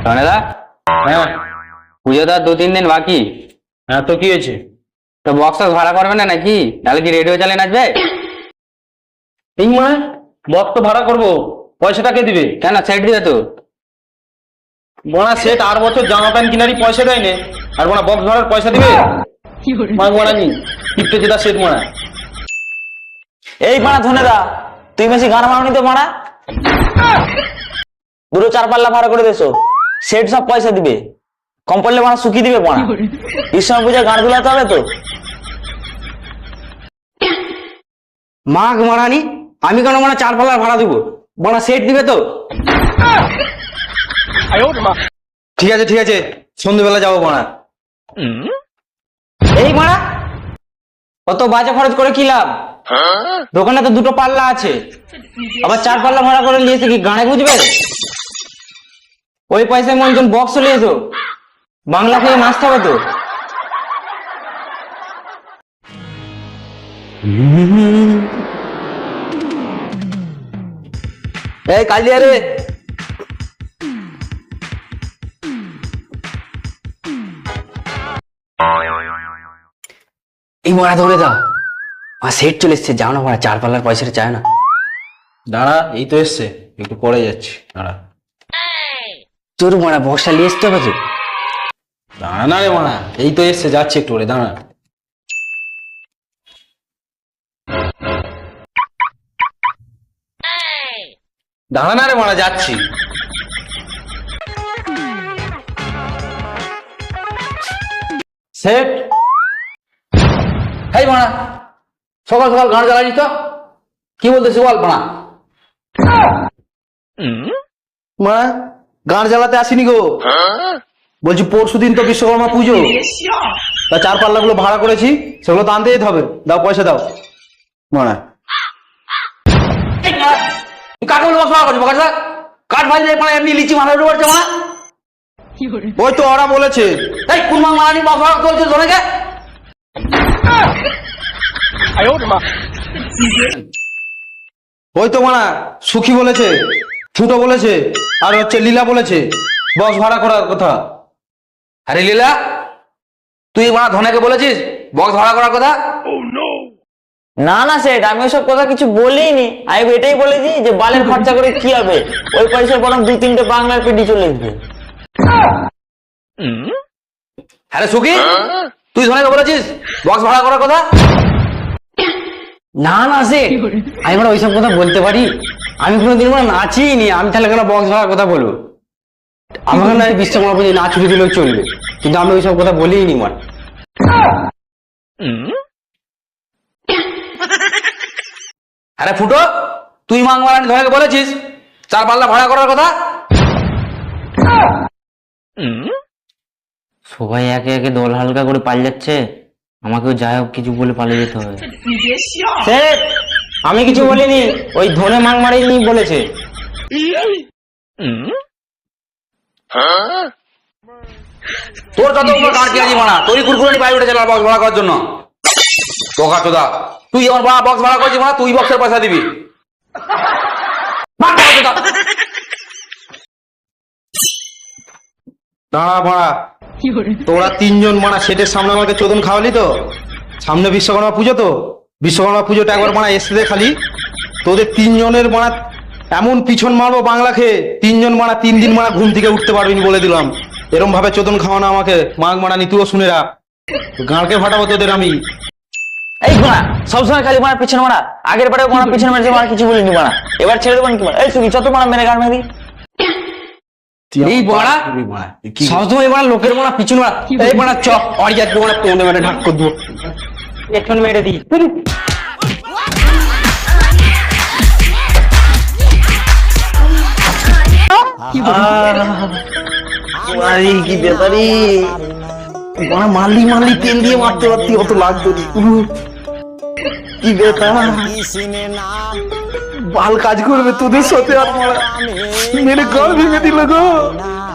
রনেদা, হ্যাঁ পুজো তো আর 2-3 দিন বাকি। হ্যাঁ, তো কি হয়েছে? তো বক্স ভাড়া করবে না নাকি? তাহলে কি রেডিও চালিয়ে নাচবে? এই মানে বক্স তো ভাড়া করবো, পয়সাটা কে দিবে? কেন, সেট দিবে তো। বোনা সেট আর বছর জামা প্যান্ট কিনারই পয়সা দেয় না, আর বোনা বক্স ভাড়ার পয়সা দিবে? বোনা নি টিপতে যেটা সেট মোনা। এই মারা ধনেদা, তুই বেশি গান মারনি তো মারা। দুটো 4 পাল্লা ভাড়া করে দেছো, সেট সব পয়সা দিবে, কম পড়লে মারা শুকিয়ে দিবে মারা। কৃষ্ণ পূজা গান গুলাতে হবে তো। মাঘ মারানি, আমি কেন মানে 4 পাল্লার ভাড়া দিব? বড়া সেট দিবে তো। ঠিক আছে ঠিক আছে, সন্ধ্যেবেলা যাবো বোনা। এই মারা, কত বাজে খরচ করে কি লাভ? দোকানে তো 2টো পাল্লা আছে, আবার 4 পাল্লা ভাড়া করে নিয়েছে কি গানে বুঝবে? ওই পয়সায় মনজন বক্স নিয়ে এসো, বাংলা খেয়ে নাচতে হবে তো। এই কালিয়া রে, এই মারা ধরে দাও, সেট চলে এসছে, যাও না মারা, 4 পাল্লার পয়সাটা চায় না। দাঁড়া, এই তো এসছে, একটু পরে যাচ্ছি, দাঁড়া। তোর মারা বক্সটা নিয়ে আসতে হবে তো। দাঁড়া না রে মানা, এই তো এসছে, যাচ্ছে একটু পরে, দাঁড়া। দাঁড়া না রে মানা, যাচ্ছি। সেট এই মারা, সকাল সকাল গান জ্বালানি তো, কি বলতেছি বল মারা। মা, গান জ্বালাতে আসিনি গো, বলছি পরশুদিন তো বিশ্বকর্মা পুজো, তা 4 পাল্লা গুলো ভাড়া করেছি, সেগুলো তো আনতে যেতে হবে, দাও পয়সা দাও মানা। কাঠ বলে বক্স ভাড়া করছি, বকাটা কাঠ ভাই মানে এমনি লিচি মারা উঠে পড়ছে মারা। ওই তো ওরা বলেছে। এই কোন মাং মারানি বক্স ভাড়া চলছে ধরেকে। ওই তো মানা, সুখী বলেছে, ফুটো বলেছে, আর হচ্ছে লীলা বলেছে বক্স ভাড়া করার কথা। আরে লীলা, তুই মারা ধনেকে বলেছিস বক্স ভাড়া করার কথা? না না সেট, আমি ওসব কথা কিছু বলিনি। আমি এটাই বলেছি যে বালের খরচা করে কি হবে, ওই পয়সা বরং 2-3টে বাংলার পেটি চলে আসবে। আরে সুখী, তুই ধনেকে বলেছিস বক্স ভাড়া করার কথা? না না সে, আমি মানে ওইসব কথা বলতে পারি? আমি কোনোদিন মানে নাচিই নি, আমি তাহলে কেন বক্স ভাড়ার কথা বলবো? আমাকে না বিশ্বকর্মা পুজোয় নাচ ছুটি দিলেও চলবে, কিন্তু আমি ওইসব কথা বলিই নি মানে। আরে ফুটো, তুই মাং মারানি ধনেকে বলেছিস 4 পাল্লা ভাড়া করার কথা? সবাই একে একে দল হালকা করে পালিয়ে যাচ্ছে, আমাকেও যাই হোক কিছু বলে পালিয়ে যেতে হবে। সেট, আমি কিছু বলিনি, ওই ধনে মাং মারানি বলেছে। তোর যতগুলো গাড় কিনেছি মানা, তোরই কুরকুরানি পাই উঠেছে বক্স ভাড়া করার জন্য। বোকা চোদা, তুই আমার বক্স ভাড়া করেছিস মানা, তুই বক্সের পয়সা দিবি। দাঁড়া মানা, তোরা 3 জন মানা সেটের সামনে আমাকে চোদন খাওয়ালি তো। সামনে বিশ্বকর্মা পুজো, তো বিশ্বকর্মা পুজোটা একবার মানা এসে দে খালি, তোদের 3 জনের মানা এমন পিছন মারবো বাংলা খেয়ে, 3 জন মানা 3 দিন মানা ঘুম থেকে উঠতে পারবিনি বলে দিলাম। এরম ভাবে চোদন খাওয়ানো আমাকে, মাঘ মানা নিতুও শুনে রাখ, গাঁড়কে ফাটাবো তোদের আমি। এই মারা, সবসময় খালি মারা পিছনে মারা, আগের বারে মারা পিছনে মেরেছে মারা, কিছু বলিনি মারা, এবার ছেড়ে দেবেন কি মারা। এই সুখী, চত মারা মেরে গান মেরি। এই বড়া সবসময় বড়া লোকের বড়া পিছন বড়া, এই বড়া চপ অরিয়াত বড়া তোনে মেরে ঢাক করে দেবো, এখন মেরে দিই। কি ব্যাপারি, মারলি মারলি তেল দিয়ে মারতে পারতি, অত লাগতো কি ব্যাপার, বাল কাজ করবে তোদের সাথে, আর মেরে গাল ভেঙে দিল গো।